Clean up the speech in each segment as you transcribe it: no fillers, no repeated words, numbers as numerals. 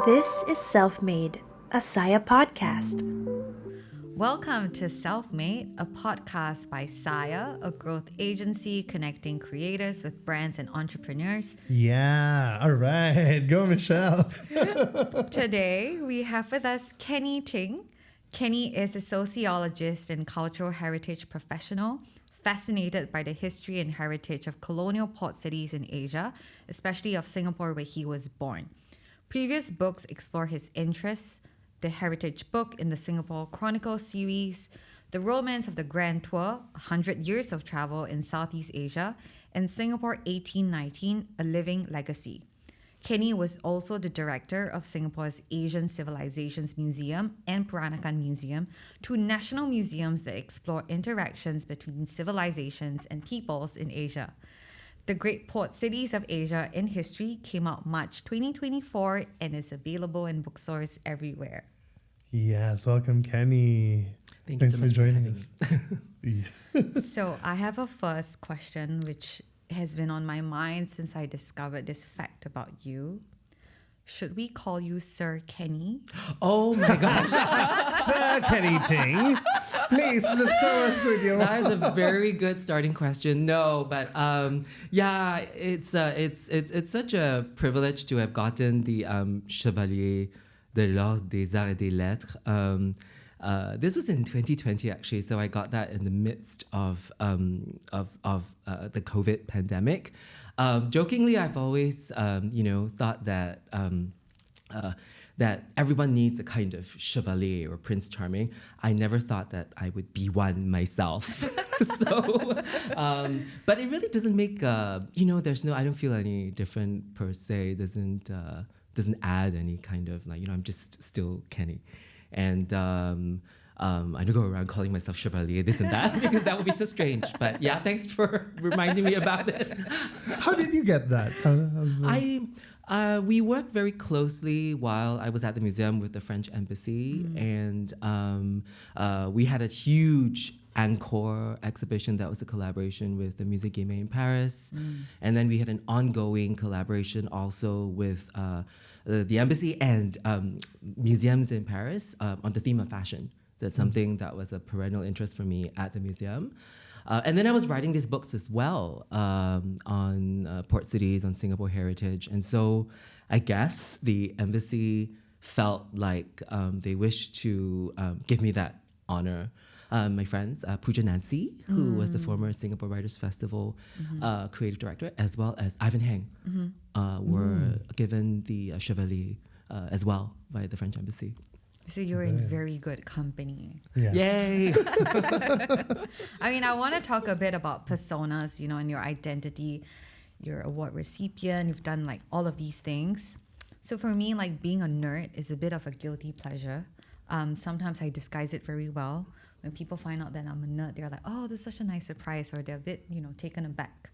This is Self-Made, a Saya podcast. Welcome to Self-Made, a podcast by Saya, a growth agency connecting creators with brands and entrepreneurs. Yeah, all right. Go, Michelle. Today, we have with us Kennie Ting. Kennie is a sociologist and cultural heritage professional, fascinated by the history and heritage of colonial port cities in Asia, especially of Singapore, where he was born. Previous books explore his interests: the Heritage Book in the Singapore Chronicles series, The Romance of the Grand Tour, 100 Years of Travel in Southeast Asia, and Singapore 1819, A Living Legacy. Kennie was also the director of Singapore's Asian Civilisations Museum and Peranakan Museum, two national museums that explore interactions between civilizations and peoples in Asia. The Great Port Cities of Asia in History came out March 2024 and is available in bookstores everywhere. Yes, welcome, Kenny. Thanks for joining us. So I have a first question which has been on my mind since I discovered this fact about you. Should we call you Sir Kenny? Oh my gosh, Sir Kennie Ting, please bestow us with your... that is a very good starting question. No, but yeah, it's such a privilege to have gotten the Chevalier de l'Ordre des Arts et des Lettres. This was in 2020 actually, so I got that in the midst of the COVID pandemic. Jokingly, I've always thought that that everyone needs a kind of chevalier or Prince Charming. I never thought that I would be one myself. So, but it really doesn't make there's no. I don't feel any different per se. Doesn't add any kind of I'm just still Kenny. And I don't go around calling myself Chevalier, this and that, because that would be so strange. But yeah, thanks for reminding me about it. How did you get that? We worked very closely while I was at the museum with the French embassy, and we had a huge encore exhibition that was a collaboration with the Musée Guimet in Paris, and then we had an ongoing collaboration also with the embassy and museums in Paris on the theme of fashion. That's something that was a perennial interest for me at the museum. And then I was writing these books as well on port cities, on Singapore heritage. And so I guess the embassy felt like they wished to give me that honor. My friends, Pooja Nancy, who was the former Singapore Writers' Festival creative director, as well as Ivan Heng, were given the Chevalier as well by the French embassy. So you're in very good company. Yes. Yay! I mean, I want to talk a bit about personas, and your identity. You're award recipient, you've done all of these things. So for me, being a nerd is a bit of a guilty pleasure. Sometimes I disguise it very well. When people find out that I'm a nerd, they're like, oh, this is such a nice surprise, or they're a bit, taken aback.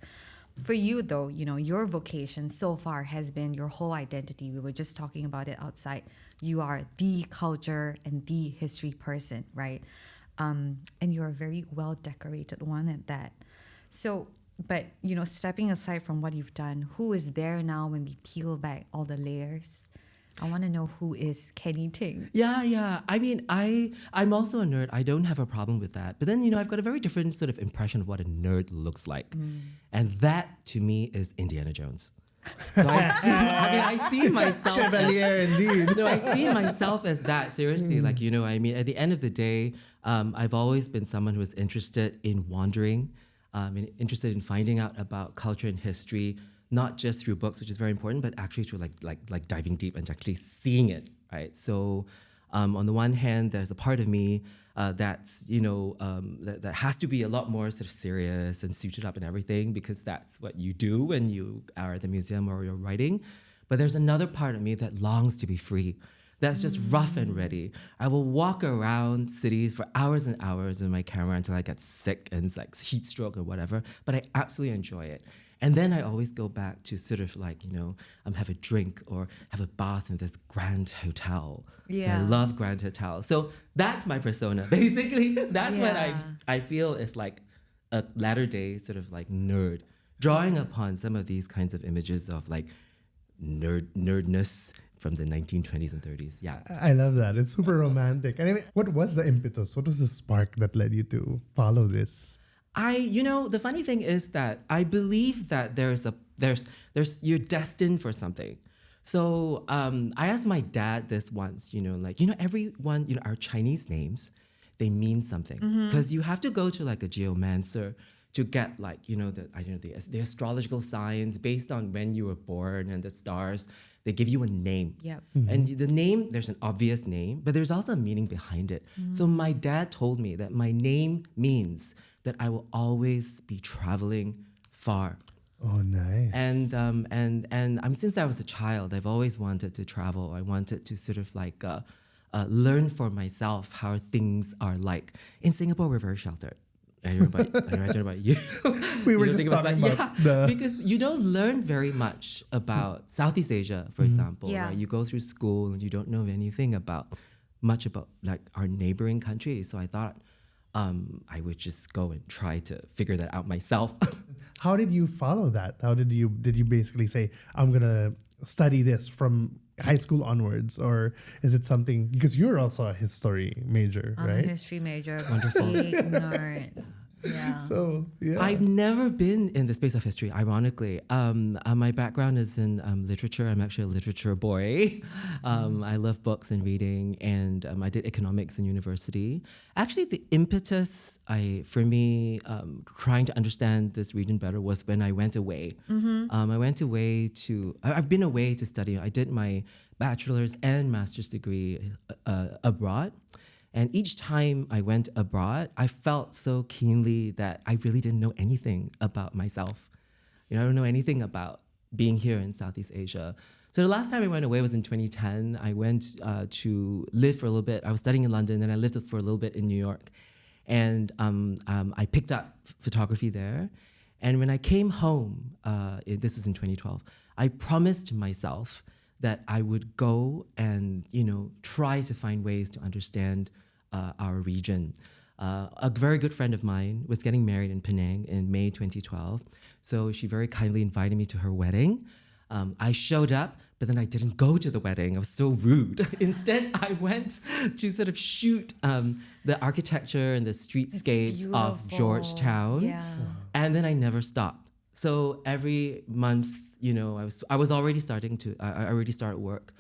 For you though, your vocation so far has been your whole identity. We were just talking about it outside. You are the culture and the history person, right? And you're a very well decorated one at that. So, but stepping aside from what you've done, who is there now when we peel back all the layers? I want to know, who is Kennie Ting? Yeah. I mean, I'm also a nerd. I don't have a problem with that. But then, I've got a very different sort of impression of what a nerd looks like. And that, to me, is Indiana Jones. So I see myself... Chevalier, indeed. No, I see myself as that, seriously. At the end of the day, I've always been someone who is interested in wandering, and interested in finding out about culture and history, not just through books, which is very important, but actually through like diving deep and actually seeing it, right? So on the one hand, there's a part of me that's, that has to be a lot more sort of serious and suited up and everything, because that's what you do when you are at the museum or you're writing. But there's another part of me that longs to be free. That's just rough and ready. I will walk around cities for hours and hours with my camera until I get sick and it's like heat stroke or whatever, but I absolutely enjoy it. And then I always go back to sort of have a drink or have a bath in this grand hotel. Yeah. So I love grand hotels. So that's my persona. Basically, that's what I feel is like a latter day sort of nerd, drawing upon some of these kinds of images of nerdness from the 1920s and 30s. Yeah. I love that. It's super romantic. And I mean, what was the impetus? What was the spark that led you to follow this? The funny thing is that I believe that you're destined for something. So I asked my dad this once, everyone, our Chinese names, they mean something. Because you have to go to like a geomancer to get the astrological signs based on when you were born and the stars. They give you a name. Yep. And the name, there's an obvious name, but there's also a meaning behind it. So my dad told me that my name means that I will always be traveling far. Oh, nice. And since I was a child, I've always wanted to travel. I wanted to sort of like learn for myself how things are like. In Singapore, we're very sheltered. I don't know about you. We were just talking about because you don't learn very much about Southeast Asia, for example. Yeah. Right? You go through school and you don't know anything much about like our neighboring countries. So I thought I would just go and try to figure that out myself. How did you follow that? How did you basically say, I'm gonna study this from high school onwards, or is it something because you're also a history major, I'm right? a history major. Wonderful. Big nerd. Yeah. So yeah, I've never been in the space of history, ironically. My background is in literature. I'm actually a literature boy. I love books and reading, and I did economics in university. Actually, the impetus for me trying to understand this region better was when I went away. I've been away to study. I did my bachelor's and master's degree abroad. And each time I went abroad, I felt so keenly that I really didn't know anything about myself. I don't know anything about being here in Southeast Asia. So the last time I went away was in 2010. I went to live for a little bit. I was studying in London, and I lived for a little bit in New York. And I picked up photography there. And when I came home, this was in 2012, I promised myself that I would go and, try to find ways to understand our region. A very good friend of mine was getting married in Penang in May 2012. So she very kindly invited me to her wedding. I showed up, but then I didn't go to the wedding. I was so rude. Instead, I went to sort of shoot the architecture and the streetscapes of Georgetown. Yeah. And then I never stopped. So every month, I was already I already started work.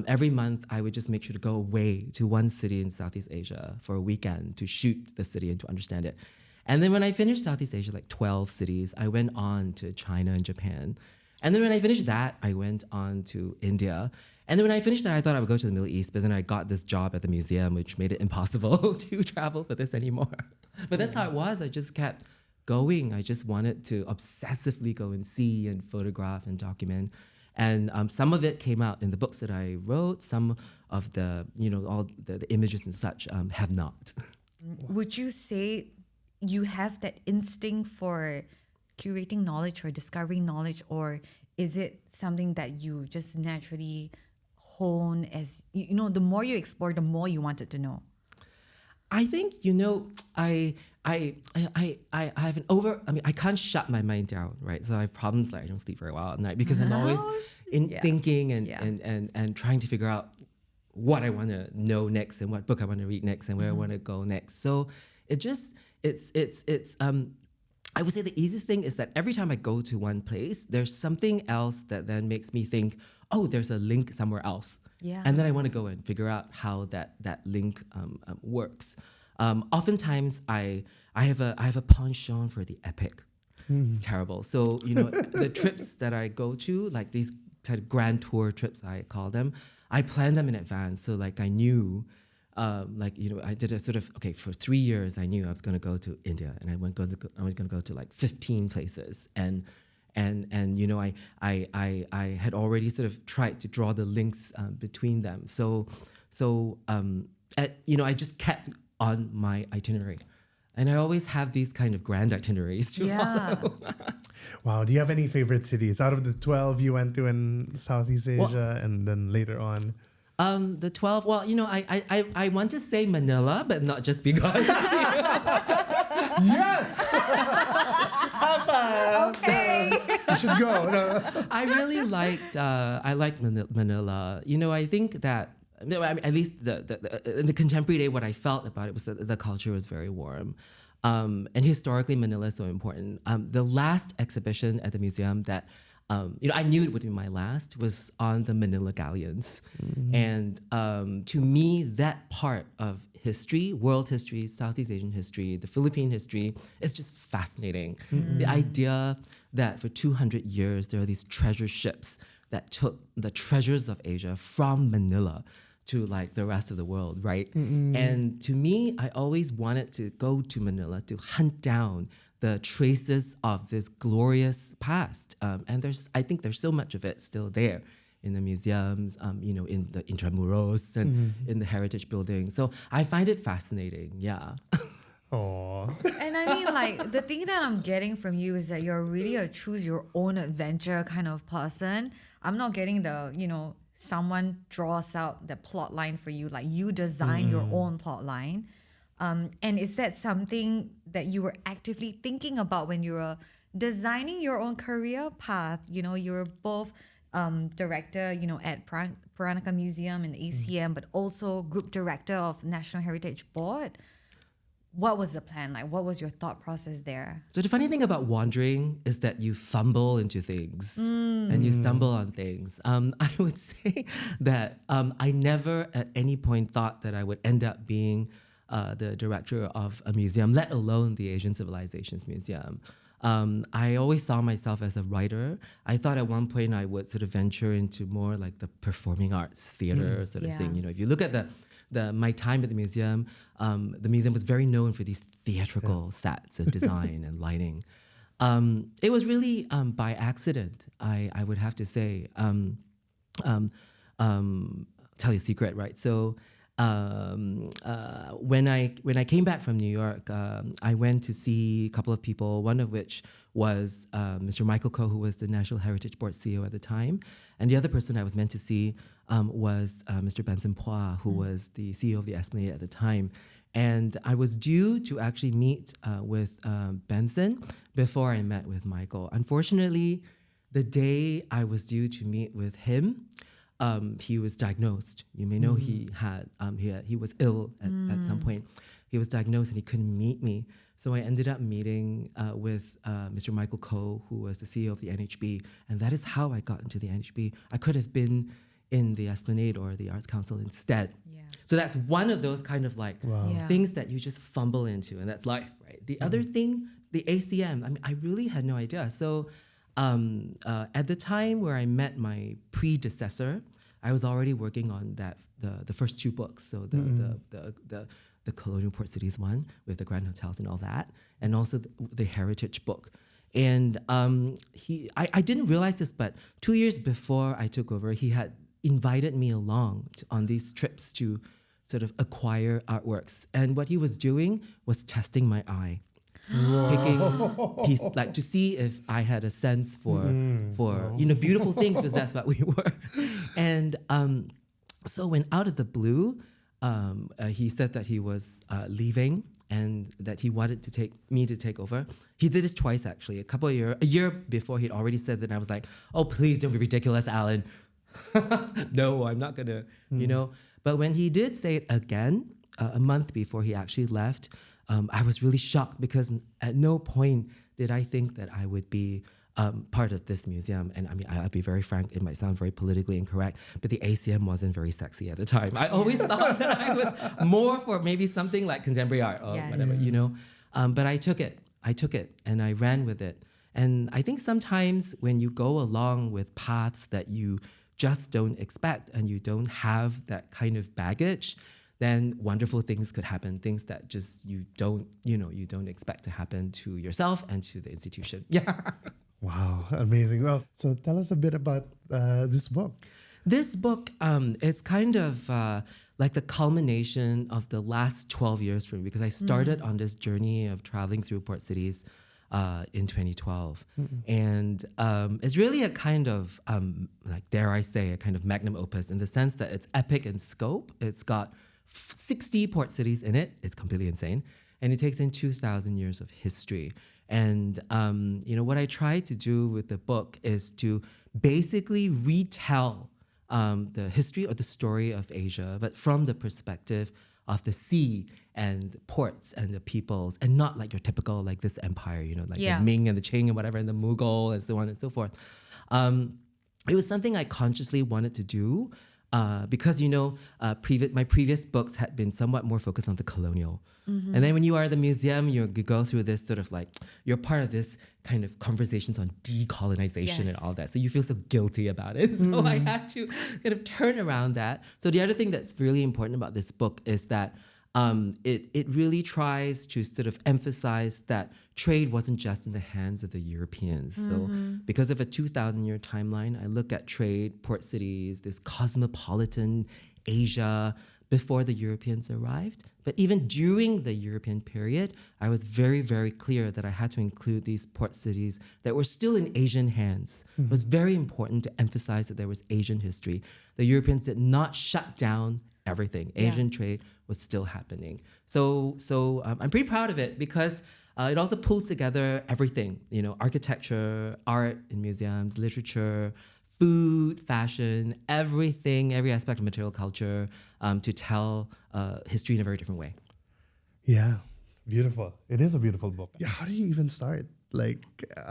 Every month, I would just make sure to go away to one city in Southeast Asia for a weekend to shoot the city and to understand it. And then when I finished Southeast Asia, like 12 cities, I went on to China and Japan. And then when I finished that, I went on to India. And then when I finished that, I thought I would go to the Middle East, but then I got this job at the museum, which made it impossible to travel for this anymore. But that's how it was. I just kept going. I just wanted to obsessively go and see and photograph and document. And some of it came out in the books that I wrote. Some of the, all the images and such have not. Would you say you have that instinct for curating knowledge or discovering knowledge, or is it something that you just naturally hone as, the more you explore, the more you wanted to know? I think, I have I can't shut my mind down, right? So I have problems like I don't sleep very well at night because I'm always thinking and trying to figure out what I want to know next and what book I want to read next and where I want to go next. So it's I would say the easiest thing is that every time I go to one place, there's something else that then makes me think, oh, there's a link somewhere else. Yeah. And then I want to go and figure out how that link works. Oftentimes, I have a penchant for the epic. It's terrible. So the trips that I go to, like these kind of grand tour trips, I call them, I plan them in advance. So like I knew, I did a sort of for 3 years I knew I was going to go to India, and I was going to go to like 15 places, and I had already sort of tried to draw the links between them. So I just kept on my itinerary. And I always have these kind of grand itineraries to follow. Wow. Do you have any favorite cities out of the 12 you went to in Southeast Asia and then later on? The 12, I want to say Manila, but not just because. Yes! High five! Okay. You should go. No. I really liked Manila. You know, I think that no, I mean, at least in the contemporary day, what I felt about it was that the culture was very warm. And historically, Manila is so important. The last exhibition at the museum that I knew it would be my last was on the Manila galleons. And to me, that part of history, world history, Southeast Asian history, the Philippine history, is just fascinating. The idea that for 200 years, there are these treasure ships that took the treasures of Asia from Manila to like the rest of the world, right? And to me, I always wanted to go to Manila to hunt down the traces of this glorious past. And I think there's so much of it still there in the museums, in the intramuros and in the heritage buildings. So I find it fascinating, yeah. Aww. And I mean, like, the thing that I'm getting from you is that you're really a choose your own adventure kind of person. I'm not getting the, someone draws out the plot line for you, like you design your own plot line. And is that something that you were actively thinking about when you were designing your own career path? You were both director, at Peranakan Museum and the ACM, but also group director of National Heritage Board. What was the plan? Like, what was your thought process there? So the funny thing about wandering is that you fumble into things and you stumble on things. I would say that I never at any point thought that I would end up being the director of a museum, let alone the Asian Civilisations Museum. I always saw myself as a writer. I thought at one point I would sort of venture into more like the performing arts, theater sort of thing. If you look at my time at the museum was very known for these theatrical sets and design and lighting. It was really by accident, I would have to say. Tell you a secret, right? So when I came back from New York, I went to see a couple of people, one of which was Mr. Michael Koh, who was the National Heritage Board CEO at the time. And the other person I was meant to see was Mr. Benson Phua, who was the CEO of the Esplanade at the time. And I was due to actually meet with Benson before I met with Michael. Unfortunately, the day I was due to meet with him, he was diagnosed. You may know he was ill at some point. He was diagnosed and he couldn't meet me. So I ended up meeting with Mr. Michael Koh, who was the CEO of the NHB. And that is how I got into the NHB. I could have been in the Esplanade or the Arts Council instead. Yeah. So that's one of those kind of like things that you just fumble into, and that's life, right? The other thing, the ACM, I mean, I really had no idea. So at the time where I met my predecessor, I was already working on the first two books. So the Colonial Port Cities one with the Grand Hotels and all that, and also the Heritage book. And I didn't realize this, but 2 years before I took over, he had invited me along on these trips to sort of acquire artworks. And what he was doing was testing my eye. Picking pieces, like to see if I had a sense for beautiful things, because that's what we were. And so when out of the blue, he said that he was leaving and that he wanted to me to take over. He did this twice actually. A year before, he'd already said that, and I was like, "Oh, please don't be ridiculous, Alan." No, I'm not gonna, But when he did say it again, a month before he actually left, I was really shocked, because at no point did I think that I would be part of this museum. And I mean, I'll be very frank, it might sound very politically incorrect, but the ACM wasn't very sexy at the time. I always thought that I was more for maybe something like contemporary art or whatever, But I took it and I ran with it. And I think sometimes when you go along with paths that you just don't expect and you don't have that kind of baggage, then wonderful things could happen, things that just you don't expect to happen to yourself and to the institution. Yeah. Wow, amazing. Well, so tell us a bit about this book. This book, it's kind of like the culmination of the last 12 years for me, because I started on this journey of traveling through port cities in 2012. And it's really a kind of, like, dare I say, a kind of magnum opus, in the sense that it's epic in scope. It's got 60 port cities in it. It's completely insane. And it takes in 2,000 years of history. And what I try to do with the book is to basically retell the history or the story of Asia, but from the perspective of the sea and the ports and the peoples, and not like your typical like this empire, the Ming and the Qing and whatever, and the Mughal and so on and so forth. It was something I consciously wanted to do because my previous books had been somewhat more focused on the colonial. And then when you are at the museum, you go through this sort of like, you're part of this kind of conversations on decolonization and all that. So you feel so guilty about it. So I had to kind of turn around that. So the other thing that's really important about this book is that it really tries to sort of emphasize that trade wasn't just in the hands of the Europeans. So because of a 2,000-year timeline, I look at trade, port cities, this cosmopolitan Asia before the Europeans arrived. But even during the European period, I was very, very clear that I had to include these port cities that were still in Asian hands. It was very important to emphasize that there was Asian history. The Europeans did not shut down everything. Asian trade was still happening. So I'm pretty proud of it because it also pulls together everything, architecture, art in museums, literature, food, fashion, everything, every aspect of material culture to tell history in a very different way. Yeah, beautiful. It is a beautiful book. Yeah, how do you even start? Like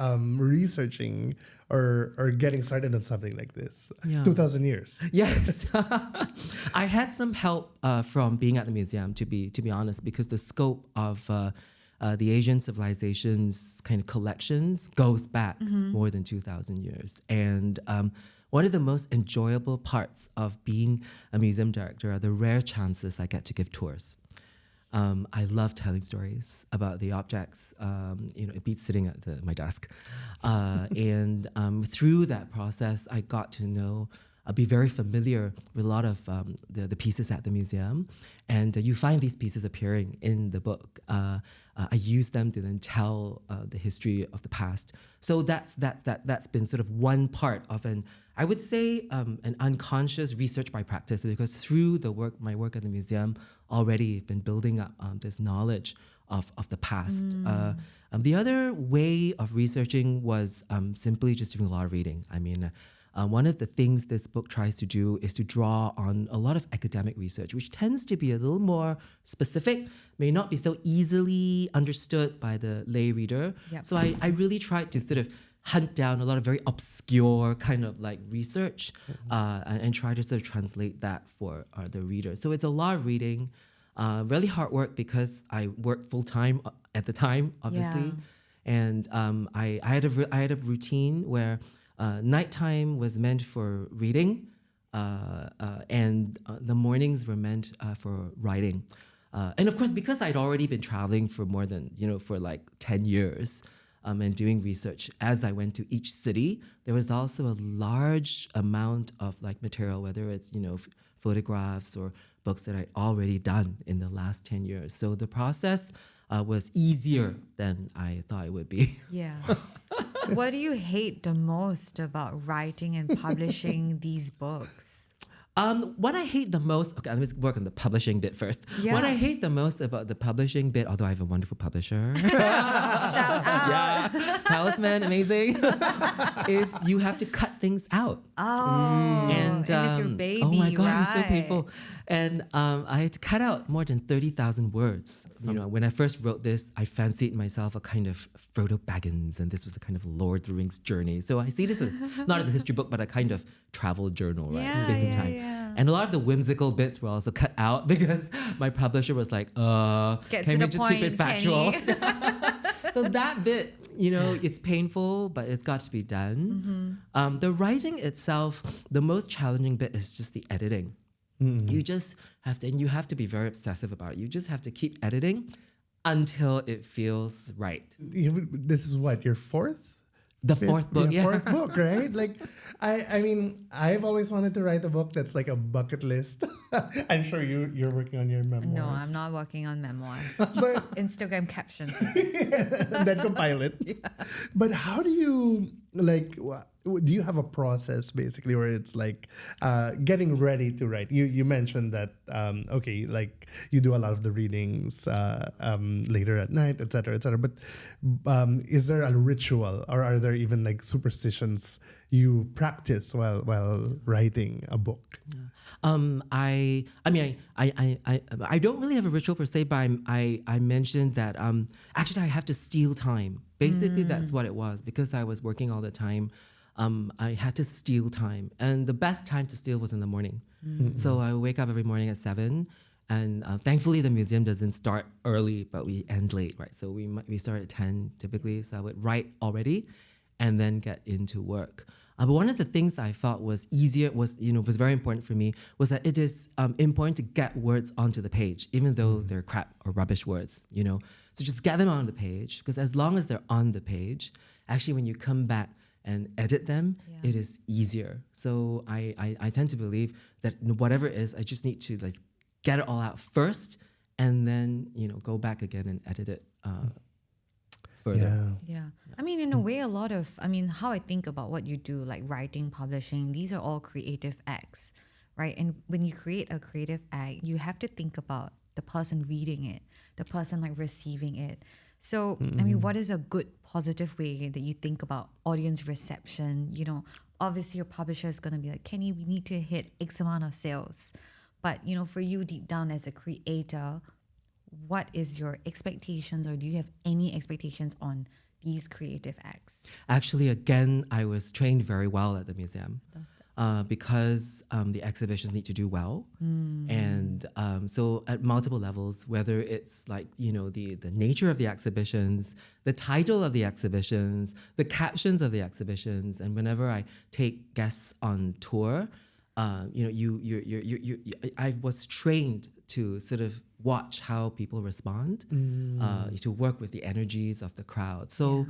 researching or getting started on something like this? 2,000 years. Yes. I had some help from being at the museum, to be honest, because the scope of the Asian Civilisations kind of collections goes back more than 2,000 years. And one of the most enjoyable parts of being a museum director are the rare chances I get to give tours. I love telling stories about the objects. It beats sitting at my desk. And through that process, I got to know, be very familiar with a lot of the pieces at the museum. And you find these pieces appearing in the book. I use them to then tell the history of the past. So that's been sort of one part of I would say an unconscious research by practice, because through my work at the museum, already been building up this knowledge of the past. The other way of researching was simply just doing a lot of reading. I mean, one of the things this book tries to do is to draw on a lot of academic research, which tends to be a little more specific, may not be so easily understood by the lay reader. Yep. So I really tried to sort of hunt down a lot of very obscure kind of like research and try to sort of translate that for the reader. So it's a lot of reading, really hard work because I worked full time at the time, obviously. And I had a routine where nighttime was meant for reading, and the mornings were meant for writing. And of course, because I'd already been traveling for more than, for like 10 years and doing research as I went to each city, there was also a large amount of like material, whether it's, photographs or books that I'd already done in the last 10 years. So the process was easier than I thought it would be. Yeah. What do you hate the most about writing and publishing these books? What I hate the most, okay, let me work on the publishing bit first. Yeah. What I hate the most about the publishing bit, although I have a wonderful publisher, Shout out. Talisman, amazing, is you have to cut things out. Oh, and it's your baby, oh my God, right? It's so painful. And I had to cut out more than 30,000 words. When I first wrote this, I fancied myself a kind of Frodo Baggins, and this was a kind of Lord of the Rings journey. So I see this not as a history book, but a kind of travel journal, right? Space and time. Yeah. And a lot of the whimsical bits were also cut out because my publisher was like, can we just keep it factual? So that bit, it's painful, but it's got to be done. The writing itself, the most challenging bit is just the editing. You just have to, and you have to be very obsessive about it. You just have to keep editing until it feels right. This is what, your fourth? The fourth book, yeah. Fourth book, right? Like, I mean, I've always wanted to write a book that's like a bucket list. I'm sure you're working on your memoirs. No, I'm not working on memoirs. Just Instagram captions. And then compile it. But how do you, like, do you have a process basically where it's like getting ready to write? You mentioned that okay, like you do a lot of the readings later at night, etc., etc. But is there a ritual, or are there even like superstitions you practice while writing a book? I don't really have a ritual per se, but I mentioned that actually I have to steal time. Basically, that's what it was, because I was working all the time. I had to steal time, and the best time to steal was in the morning. So I wake up every morning at 7, and thankfully the museum doesn't start early, but we end late, right? So we start at 10 typically. So I would write already, and then get into work. But one of the things I thought was was very important for me, was that it is important to get words onto the page, even though they're crap or rubbish words, So just get them on the page, because as long as they're on the page, actually when you come back and edit them, it is easier. So I tend to believe that whatever it is, I just need to like get it all out first, and then go back again and edit it further. Yeah. I mean, in a way, how I think about what you do, like writing, publishing, these are all creative acts, right? And when you create a creative act, you have to think about the person reading it, the person like receiving it. So, I mean, what is a good positive way that you think about audience reception? Obviously your publisher is going to be like, Kenny, we need to hit X amount of sales. But, for you deep down as a creator, what is your expectations, or do you have any expectations on these creative acts? Actually, again, I was trained very well at the museum because the exhibitions need to do well. And so at multiple levels, whether it's like, the nature of the exhibitions, the title of the exhibitions, the captions of the exhibitions, and whenever I take guests on tour, I was trained to sort of watch how people respond, to work with the energies of the crowd. So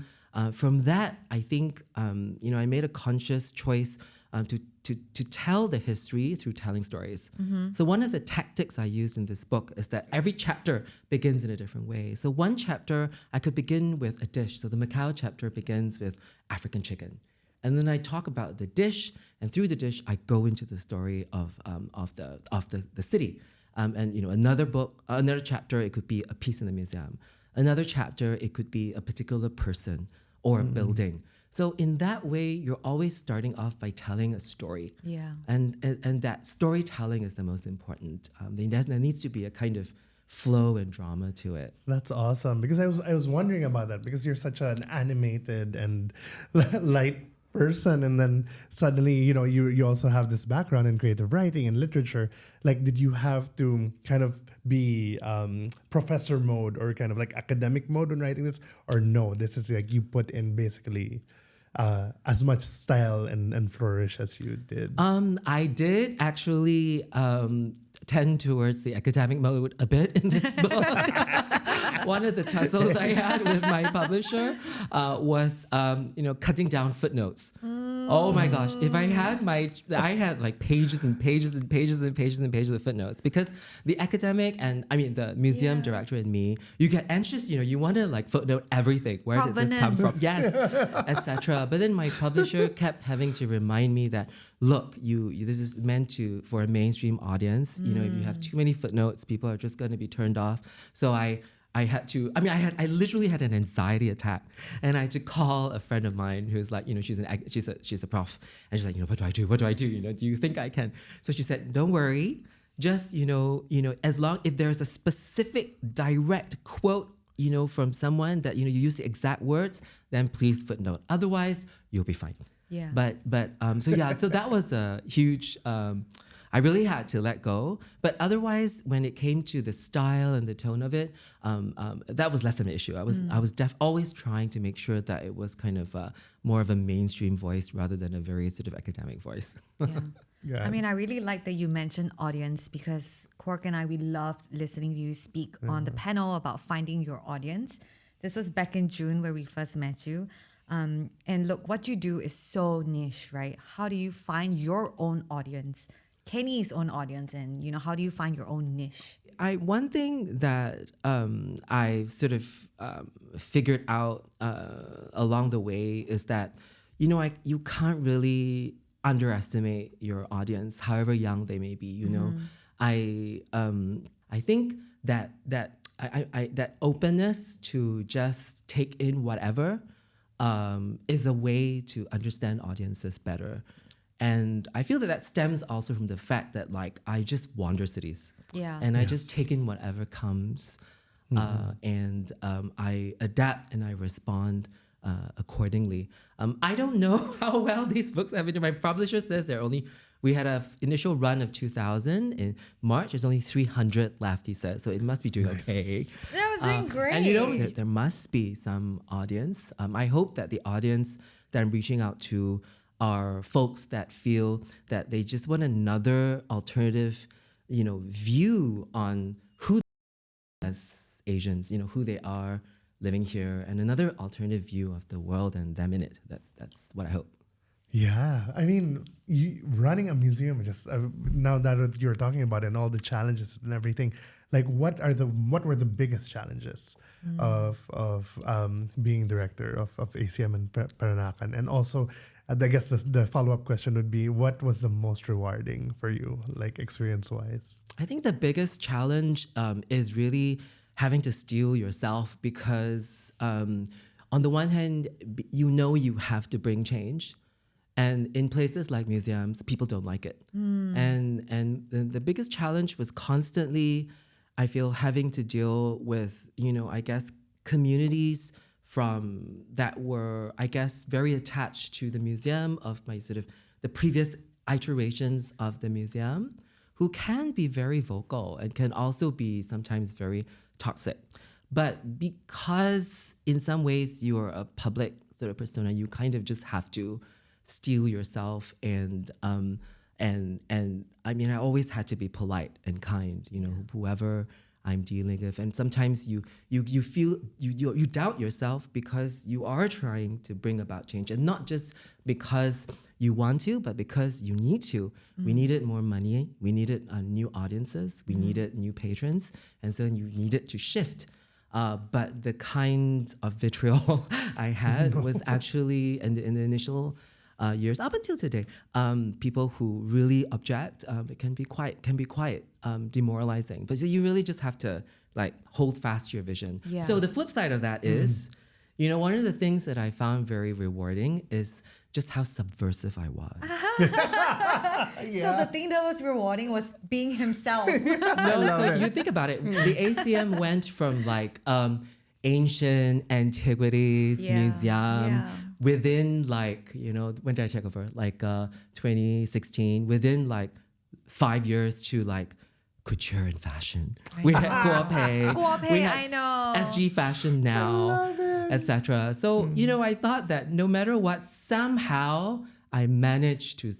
from that, I think, I made a conscious choice to tell the history through telling stories. So one of the tactics I used in this book is that every chapter begins in a different way. So one chapter, I could begin with a dish. So the Macau chapter begins with African chicken. And then I talk about the dish, and through the dish, I go into the story of the city. Another chapter, it could be a piece in the museum. Another chapter, it could be a particular person or a building. So in that way, you're always starting off by telling a story. Yeah. And that storytelling is the most important. There needs to be a kind of flow and drama to it. That's awesome, because I was wondering about that, because you're such an animated and light person, and then suddenly you also have this background in creative writing and literature. Like, did you have to kind of be professor mode or kind of like academic mode when writing this, or no, this is like you put in basically as much style and flourish as you did? I did actually tend towards the academic mode a bit in this book. One of the tussles I had with my publisher was, cutting down footnotes. Oh my gosh! If I had I had like pages and pages and pages and pages and pages of footnotes, because the academic and the museum director and me, you get anxious. You want to like footnote everything. Where did this come from? Yes, etc. But then my publisher kept having to remind me that, look, this is meant for a mainstream audience. If you have too many footnotes, people are just going to be turned off. So I had to, I literally had an anxiety attack, and I had to call a friend of mine who's like, she's a prof, and she's like, what do I do? What do I do? Do you think I can? So she said, don't worry, just, as long, if there's a specific direct quote, from someone that, you use the exact words, then please footnote. Otherwise, you'll be fine. Yeah. So that was a huge, I really had to let go. But otherwise, when it came to the style and the tone of it, that was less of an issue. I was always trying to make sure that it was kind of more of a mainstream voice rather than a very sort of academic voice. Yeah. Yeah. I really like that you mentioned audience, because Quark and I, we loved listening to you speak on the panel about finding your audience. This was back in June where we first met you. And look, what you do is so niche, right? How do you find your own audience, Kenny's own audience, and how do you find your own niche? One thing that I've sort of figured out along the way is that you can't really underestimate your audience, however young they may be. I think that that openness to just take in whatever is a way to understand audiences better. And I feel that stems also from the fact that I just wander cities. Yeah. And I just take in whatever comes. And I adapt and I respond accordingly. I don't know how well these books have been. My publisher says we had an initial run of 2,000 in March. There's only 300 left, he said. So it must be doing okay. That was doing great. And there must be some audience. I hope that the audience that I'm reaching out to are folks that feel that they just want another alternative, view on who as Asians, who they are living here, and another alternative view of the world and them in it. That's what I hope. Yeah, I mean, running a museum, now that you're talking about it and all the challenges and everything, what were the biggest challenges of being director of ACM in Peranakan? And also, I guess the follow-up question would be, what was the most rewarding for you, experience-wise? I think the biggest challenge is really having to steel yourself, because on the one hand, you have to bring change. And in places like museums, people don't like it. And the biggest challenge was constantly, I feel, having to deal with, communities that were, very attached to the museum, of my the previous iterations of the museum, who can be very vocal and can also be sometimes very toxic. But because in some ways you're a public persona, you kind of just have to steel yourself, and I mean, I always had to be polite and kind, whoever I'm dealing with. And sometimes you feel you doubt yourself, because you are trying to bring about change, and not just because you want to, but because you need to. We needed more money, we needed new audiences, we needed new patrons, and so you needed to shift. But the kind of vitriol I had was actually in the initial years up until today, people who really object, it can be quite demoralizing. But so you really just have to hold fast to your vision. Yeah. So the flip side of that is, one of the things that I found very rewarding is just how subversive I was. So the thing that was rewarding was being himself. No, so you think about it. The ACM went from ancient antiquities museum within when did I take over? 2016. Within 5 years to couture and fashion. We had Guopei. We had I know. SG Fashion Now, etc. So I thought that no matter what, somehow I managed to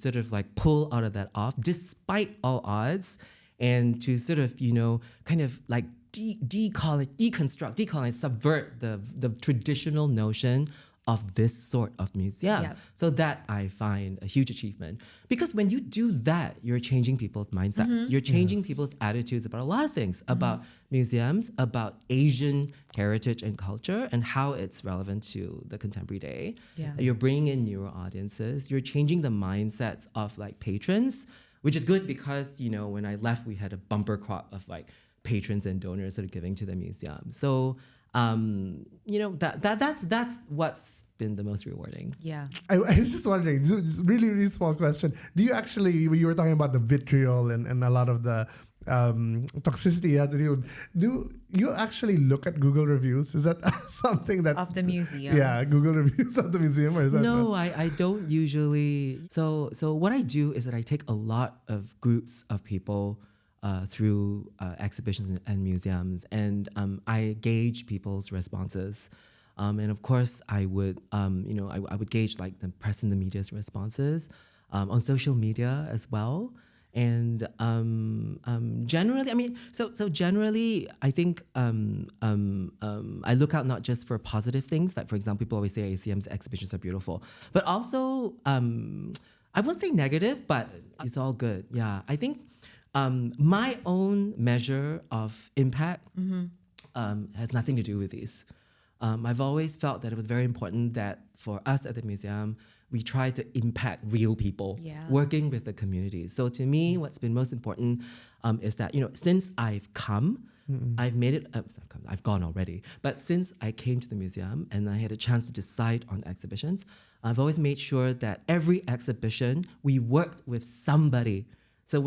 pull out of that off, despite all odds, and to deconstruct, subvert the traditional notion of this sort of museum. Yep. So that I find a huge achievement. Because when you do that, you're changing people's mindsets. You're changing people's attitudes about a lot of things, about museums, about Asian heritage and culture, and how it's relevant to the contemporary day. Yeah. You're bringing in newer audiences. You're changing the mindsets of patrons, which is good because, when I left, we had a bumper crop of patrons and donors giving to the museum. So, that's what's been the most rewarding. Yeah. I was just wondering, just really, really small question. Do you actually, you were talking about the vitriol and a lot of the toxicity you had to deal with, do you actually look at Google reviews? Is that something that... Of the museums? Yeah, Google reviews of the museum, or is that... No, I don't usually. So what I do is that I take a lot of groups of people through exhibitions and museums, and I gauge people's responses. And of course, I would, I would gauge the press and the media's responses on social media as well. And generally, I mean, so generally, I think I look out not just for positive things, for example, people always say ACM's exhibitions are beautiful, but also I wouldn't say negative, but it's all good. Yeah, I think. My own measure of impact has nothing to do with these. I've always felt that it was very important that for us at the museum, we try to impact real people working with the community. So to me, what's been most important is that, since I've come, I've made it, I've gone already, but since I came to the museum and I had a chance to decide on exhibitions, I've always made sure that every exhibition, we worked with somebody. So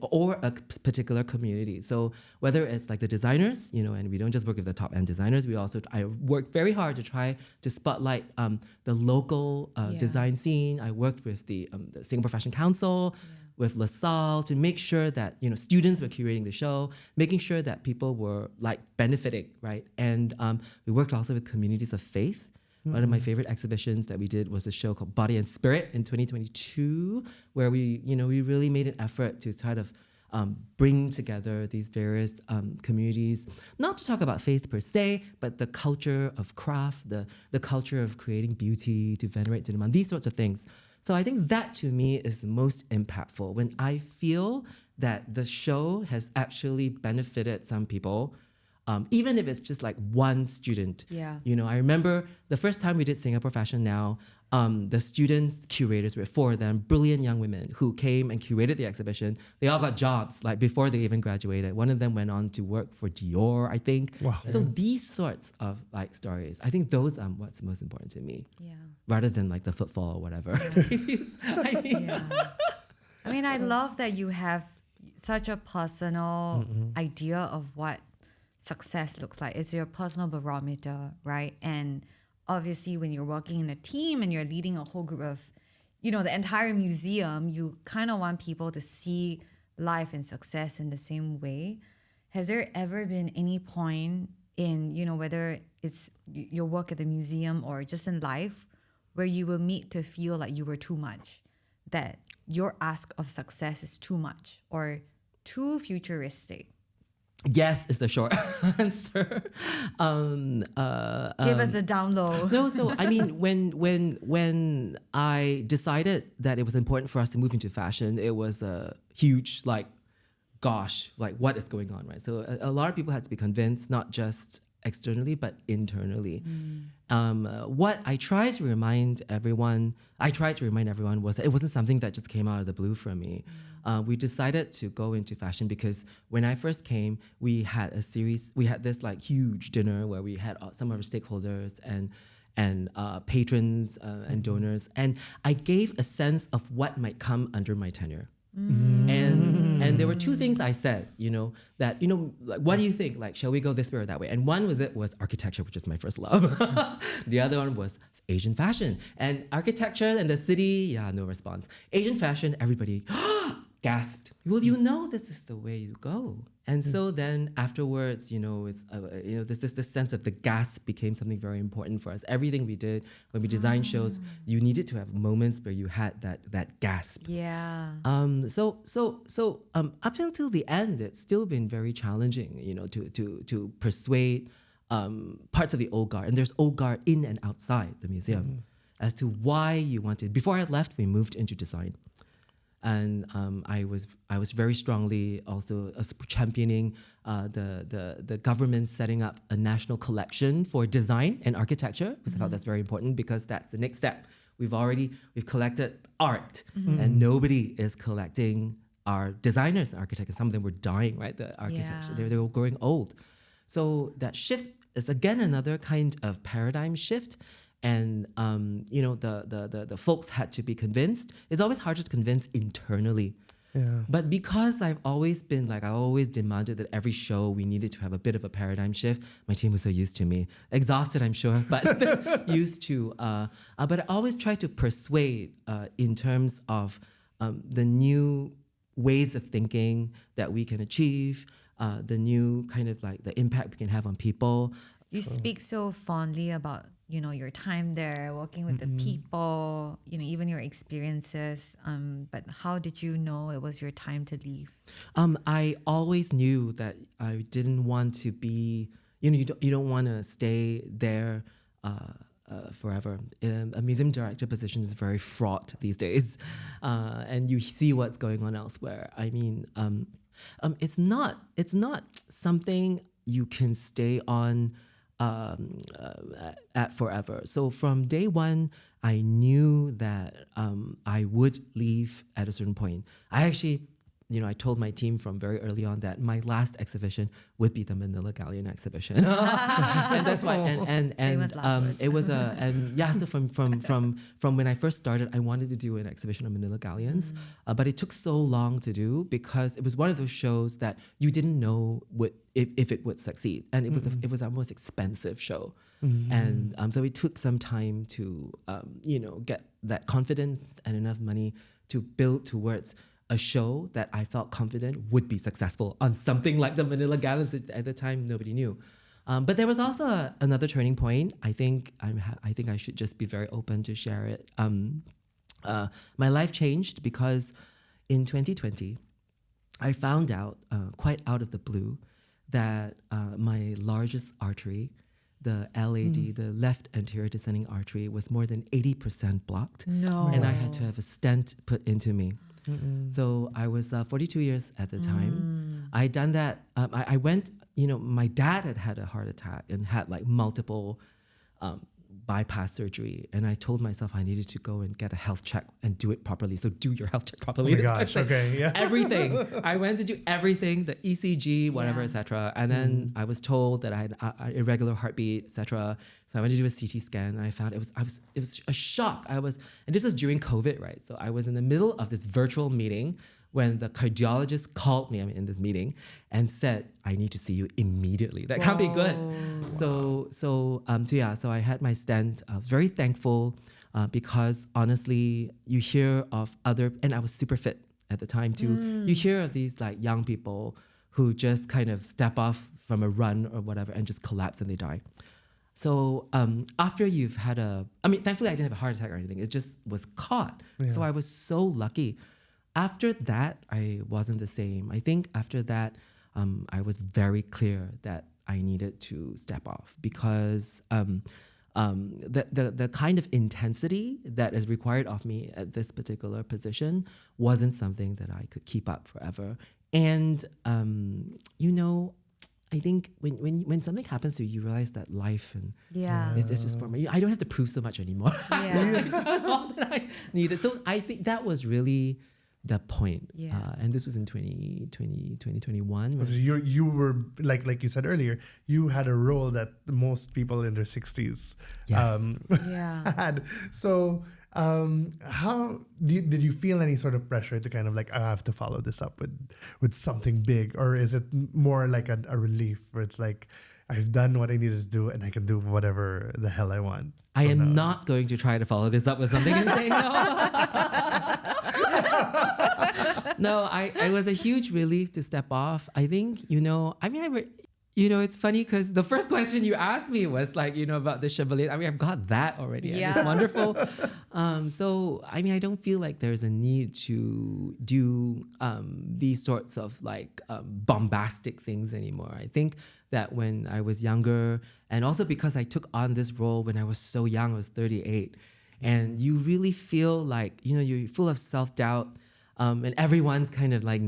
or a particular community. So whether it's like the designers, and we don't just work with the top end designers, I work very hard to try to spotlight the local design scene. I worked with the Singapore Fashion Council, with LaSalle, to make sure that, students were curating the show, making sure that people were like benefiting, right? And we worked also with communities of faith. One of my favorite exhibitions that we did was a show called Body and Spirit in 2022, where we really made an effort to sort of bring together these various communities, not to talk about faith per se, but the culture of craft, the culture of creating beauty, to venerate, to demand, these sorts of things. So I think that to me is the most impactful, when I feel that the show has actually benefited some people. Even if it's just like one student. Yeah. I remember the first time we did Singapore Fashion Now, the students, curators, were 4 of them, brilliant young women who came and curated the exhibition. They all got jobs like before they even graduated. One of them went on to work for Dior, I think. Wow. So these sorts of like stories, I think those are what's most important to me. Yeah. Rather than like the footfall or whatever. I mean, I love that you have such a personal idea of what success looks like. It's your personal barometer, right? And obviously when you're working in a team and you're leading a whole group of, the entire museum, you kind of want people to see life and success in the same way. Has there ever been any point in, whether it's your work at the museum or just in life, where you were made to feel like you were too much, that your ask of success is too much or too futuristic? Yes is the short answer. Give us a download. No, so I mean, when I decided that it was important for us to move into fashion, it was a huge gosh, what is going on, right? So a lot of people had to be convinced, not just externally but internally. What I tried to remind everyone was that it wasn't something that just came out of the blue from me. We decided to go into fashion because when I first came, we had this huge dinner where we had some of our stakeholders and patrons and donors, and I gave a sense of what might come under my tenure. And there were 2 things I said, what do you think? Shall we go this way or that way? And one was architecture, which is my first love. The other one was Asian fashion. And architecture and the city, no response. Asian fashion, everybody gasped. Well, this is the way you go. And so then afterwards, it's this sense of the gasp became something very important for us. Everything we did when we designed shows, you needed to have moments where you had that gasp. Yeah. So up until the end, it's still been very challenging, to persuade parts of the old guard, and there's old guard in and outside the museum, as to why you wanted. Before I left, we moved into design. And I was very strongly also championing the government setting up a national collection for design and architecture, because I felt that's very important, because that's the next step. We've collected art, and nobody is collecting our designers and architects. Some of them were dying, right? The architecture, they were growing old. So that shift is again another kind of paradigm shift. And the folks had to be convinced. It's always harder to convince internally. Yeah. But because I've always been I always demanded that every show we needed to have a bit of a paradigm shift. My team was so used to me, exhausted, I'm sure, but they're used to. But I always try to persuade in terms of the new ways of thinking that we can achieve, the new kind of the impact we can have on people. You speak so fondly about your time there, working with the people, even your experiences. But how did you know it was your time to leave? I always knew that I didn't want to be, you don't want to stay there forever. A museum director position is very fraught these days. And you see what's going on elsewhere. I mean, it's not something you can stay on at forever. So from day one, I knew that I would leave at a certain point. I actually, I told my team from very early on that my last exhibition would be the Manila Galleon exhibition, and that's why. And Famous last words. it was so from when I first started, I wanted to do an exhibition of Manila Galleons, but it took so long to do because it was one of those shows that you didn't know if it would succeed, and it was our most expensive show, and so it took some time to get that confidence and enough money to build towards a show that I felt confident would be successful on something like the Manila Galleons. At the time, nobody knew. But there was also another turning point. I think I should just be very open to share it. My life changed because in 2020, I found out quite out of the blue that my largest artery, the LAD, the left anterior descending artery, was more than 80% blocked. No. And I had to have a stent put into me. So I was 42 years at the time. I'd done that. I went, my dad had a heart attack and had like multiple bypass surgery. And I told myself I needed to go and get a health check and do it properly. So do your health check properly. Oh my gosh, okay, yeah. Everything. I went to do everything, the ECG, whatever, etc. And then I was told that I had irregular heartbeat, etc. So I went to do a CT scan and I found it was a shock. And this was during COVID, right? So I was in the middle of this virtual meeting when the cardiologist called me, in this meeting, and said, I need to see you immediately. That can't be good. So I had my stent. I was very thankful because honestly, you hear of and I was super fit at the time too. You hear of these like young people who just kind of step off from a run or whatever and just collapse and they die. So after you've had thankfully I didn't have a heart attack or anything. It just was caught. Yeah. So I was so lucky. After that, I wasn't the same. I think after that, I was very clear that I needed to step off because the kind of intensity that is required of me at this particular position wasn't something that I could keep up forever. And, I think when something happens to you, you realize that life and it's just for me. I don't have to prove so much anymore. Yeah. I've done all that I needed. So I think that was really the point. Yeah. And this was in 2021. So you were, like you said earlier, you had a role that most people in their 60s had. So how did you feel any sort of pressure to kind of like, I have to follow this up with something big? Or is it more like a relief where it's like, I've done what I needed to do and I can do whatever the hell I want? I am not going to try to follow this up with something insane. No, it was a huge relief to step off. I think, it's funny because the first question you asked me was like, about the Chevalier. I've got that already. Yeah. It's wonderful. So, I don't feel like there's a need to do these sorts of like bombastic things anymore. I think that when I was younger, and also because I took on this role when I was so young, I was 38, and you really feel like, you're full of self-doubt. And everyone's kind of like,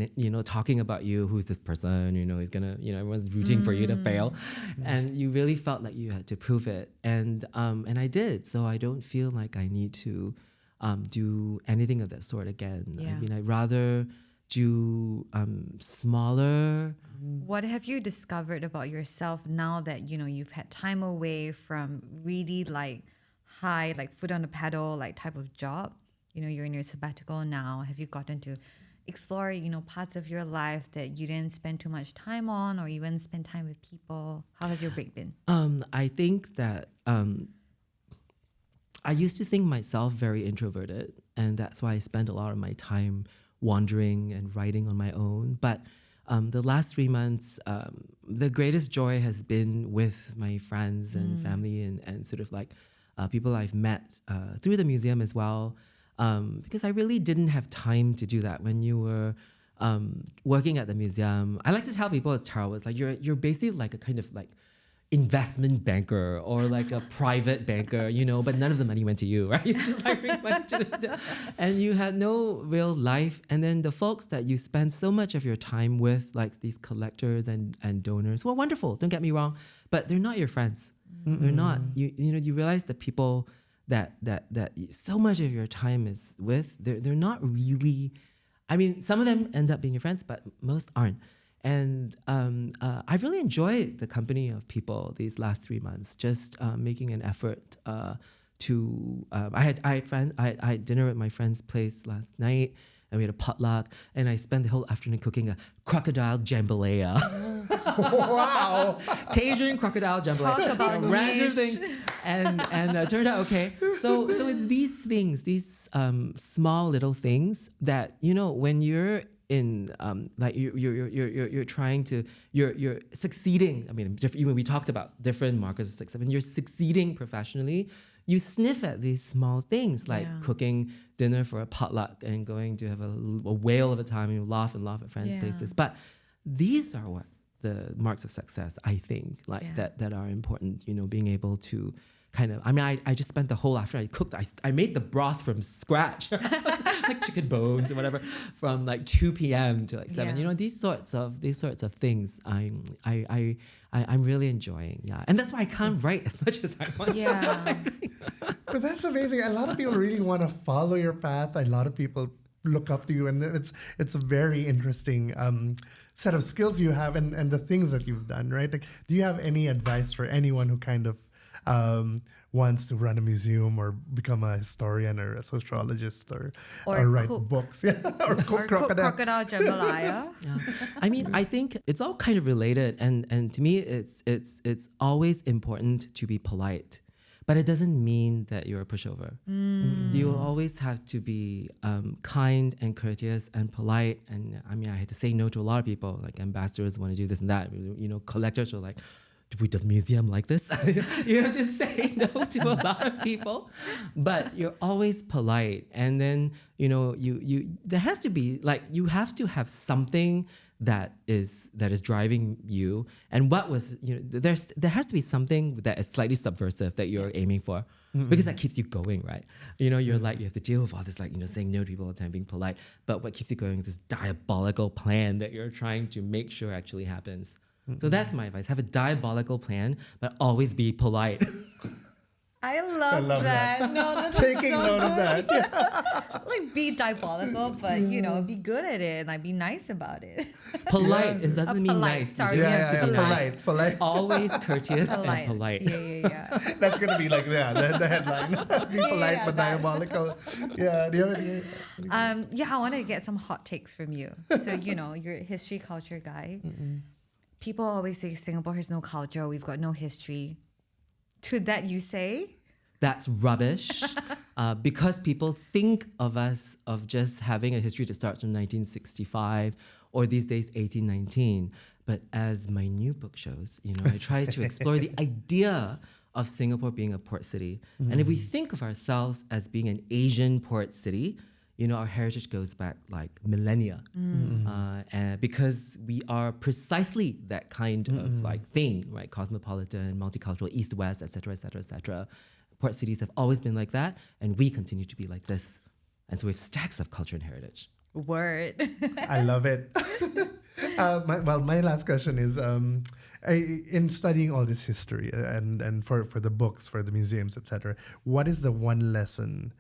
talking about you. Who's this person? He's gonna, everyone's rooting for you to fail. And you really felt like you had to prove it. And I did. So I don't feel like I need to do anything of that sort again. Yeah. I'd rather do smaller. What have you discovered about yourself now that, you've had time away from really like high, like foot on the pedal, like type of job? You're in your sabbatical now. Have you gotten to explore, parts of your life that you didn't spend too much time on or even spend time with people? How has your break been? I think that I used to think myself very introverted, and that's why I spent a lot of my time wandering and writing on my own. But the last 3 months, the greatest joy has been with my friends and family and sort of like people I've met through the museum as well. Because I really didn't have time to do that when you were working at the museum. I like to tell people it's terrible. It's like you're basically like a kind of like investment banker or like a private banker, but none of the money went to you, right? You just like bring money to the museum. And you had no real life. And then the folks that you spend so much of your time with, like these collectors and donors, well, wonderful, don't get me wrong, but they're not your friends. They're not. You realize the people that so much of your time is with, they're not really. I mean, some of them end up being your friends, but most aren't. And I've really enjoyed the company of people these last 3 months. Just making an effort to. I had dinner at my friend's place last night, and we had a potluck, and I spent the whole afternoon cooking a crocodile jambalaya. Wow. Cajun crocodile jambalaya. Talk about random niche. things, and turned out okay. So it's these things, these small little things that, you know, when you're in like you're trying to you're succeeding. I mean, even we talked about different markers of success. When you're succeeding professionally, you sniff at these small things like cooking dinner for a potluck and going to have a whale of a time, and you laugh at friends' places. But these are what the marks of success, I think, like that are important. You know, being able to kind of, I mean, I just spent the whole afternoon, I cooked, I made the broth from scratch, like chicken bones or whatever, from like 2 p.m. to like 7. You know, these sorts of things I'm really enjoying. Yeah. And that's why I can't write as much as I want to. But that's amazing. A lot of people really want to follow your path. A lot of people look up to you, and it's a very interesting set of skills you have and the things that you've done, right? Like, do you have any advice for anyone who kind of wants to run a museum or become a historian or a sociologist or write books? Yeah, or cook crocodile jambalaya. Yeah. I mean, I think it's all kind of related, and to me, it's always important to be polite. But it doesn't mean that you're a pushover. You will always have to be kind and courteous and polite. And I mean, I had to say no to a lot of people. Like ambassadors want to do this and that. You know, collectors are like, does the museum like this? You know, just say no to a lot of people. But you're always polite. And then, you know, there has to be, like, you have to have something that is driving you, and what was, you know, there has to be something that is slightly subversive that you're aiming for, because that keeps you going, right? You know, you're like, you have to deal with all this, like, you know, saying no to people all the time, being polite, but what keeps you going is this diabolical plan that you're trying to make sure actually happens. So that's my advice: have a diabolical plan, but always be polite. I love that. No, that's Taking so note of good. that. Yeah. Like, be diabolical, but you know, be good at it, and like be nice about it. Polite, it doesn't mean polite, nice. sorry, You we just have have to to be be nice. nice. Polite. Always courteous and polite. Yeah. That's gonna be like the headline. Be polite yeah, but that. diabolical. Yeah. Do you have any? Yeah, I want to get some hot takes from you. So, you know, you're a history culture guy. People always say Singapore has no culture, we've got no history. To that you say? That's rubbish, because people think of us of just having a history that starts from 1965 or these days 1819. But as my new book shows, you know, I try to explore the idea of Singapore being a port city. And if we think of ourselves as being an Asian port city, you know, our heritage goes back like millennia, and because we are precisely that kind of like thing, right? Cosmopolitan, multicultural, East-West, etc., etc., etc. Port cities have always been like that, and we continue to be like this. And so we have stacks of culture and heritage. Word. I love it. My last question is, in studying all this history and for the books, for the museums, etc., what is the one lesson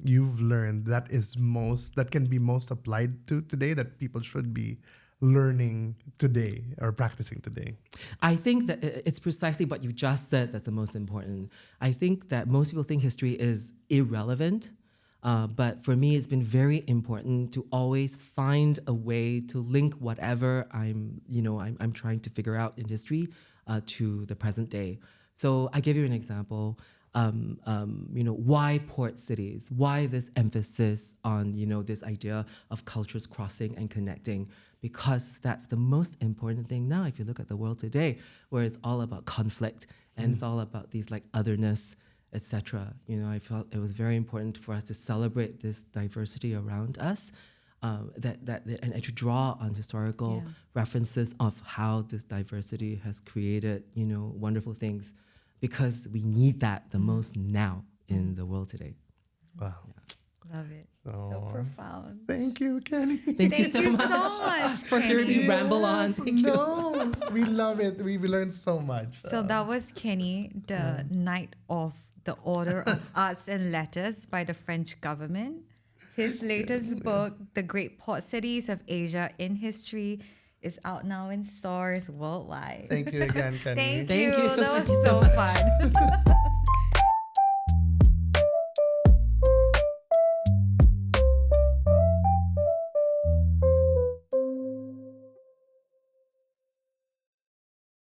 you've learned that can be most applied to today, that people should be learning today or practicing today? I think that it's precisely what you just said that's the most important. I think that most people think history is irrelevant, but for me, it's been very important to always find a way to link whatever I'm trying to figure out in history to the present day. So I give you an example. Why port cities? Why this emphasis on, you know, this idea of cultures crossing and connecting? Because that's the most important thing now. If you look at the world today, where it's all about conflict and it's all about these like otherness, etc. You know, I felt it was very important for us to celebrate this diversity around us, and to draw on historical references of how this diversity has created, you know, wonderful things. Because we need that the most now in the world today. Wow. Yeah. Love it. So profound. Thank you, Kenny. Thank you so much for hearing me ramble on. Thank you. We love it. We learned so much. So that was Kenny, the Knight of the Order of Arts and Letters by the French government. His latest book, The Great Port Cities of Asia in History, is out now in stores worldwide. Thank you again, Kenny. Thank Thank you. you. That was so fun.